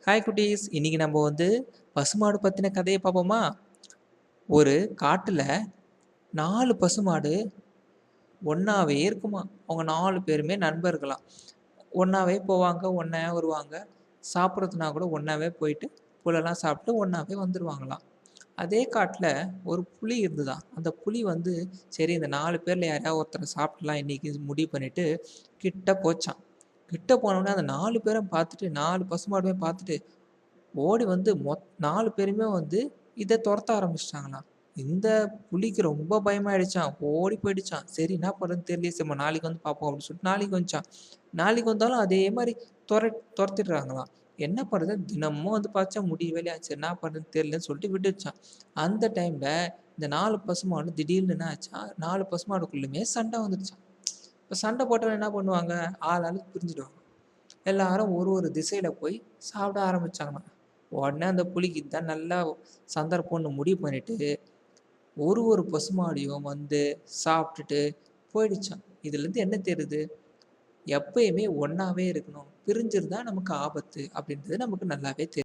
Hi குட்டீஸ், இன்னைக்கு நம்ம பசுமாடு பத்தின கதையை பார்ப்போமா? ஒரு காட்டுல 4 பசுமாடு ஒண்ணாவே இருக்குமா. அவங்க 4 பேருமே நண்பர்களாம். ஒண்ணாவே போவாங்க, ஒண்ணா வருவாங்க. சாப்பிட்றதுனா கூட ஒண்ணாவே போயிட்டு புல்லெல்லாம் சாப்பிட்டு ஒண்ணாவே வந்துருவாங்களாம். அதே காட்டுல ஒரு புலி இருந்துதாம். அந்த புலி சரி இந்த 4 பேர்ல யாரையாவது ஒருத்தர சாப்பிடலாம் இன்னைக்கு முடிவு பண்ணிட்டு கிட்ட போச்சாம். கிட்ட போனோனே அந்த 4 பேரும் பார்த்துட்டு 4 பசுமாடுமே பார்த்துட்டு ஓடி 4 பேருமே இத தொரத்த ஆரம்பிச்சுட்டாங்களாம். இந்த புலிக்கு ரொம்ப பயமாயிடுச்சாம். ஓடி போயிடுச்சாம். சரி என்ன பண்றதுன்னு தெரியலையே, சரி நம்ம நாளைக்கு பார்ப்போம் அப்படின்னு சொல்லிட்டு நாளைக்கு வந்துச்சாம். நாளைக்கு வந்தாலும் அதே மாரி தொரத்திடுறாங்களாம். என்ன பண்றது? தினமும் பார்த்தா முடியவே இல்லையா. சரி என்ன பண்றதுன்னு தெரியலன்னு சொல்லிட்டு விட்டுடுச்சாம். அந்த டைம்ல இந்த 4 பசுமாடும் திடீர்னு என்ன ஆச்சாம், 4 பசுமாடுக்குள்ளுமே சண்டை வந்துடுச்சாம். இப்ப சண்டை போட்டவங்க என்ன பண்ணுவாங்க? ஆளுக்கு பிரிஞ்சுடுவாங்க. எல்லாரும் ஒரு ஒரு திசையில போய் சாப்பிட ஆரம்பிச்சாங்களாம். உடனே அந்த புலிக்கு இதான் நல்லா சந்தர்ப்பம்னு முடிவு பண்ணிட்டு, ஒரு ஒரு பசுமாடையும் சாப்பிட்டுட்டு போயிடுச்சாம். இதுலேருந்து என்ன தெரியுது? எப்பயுமே ஒண்ணாவே இருக்கணும். பிரிஞ்சிருந்தா நமக்கு ஆபத்து அப்படின்றது நமக்கு நல்லாவே தெரியும்.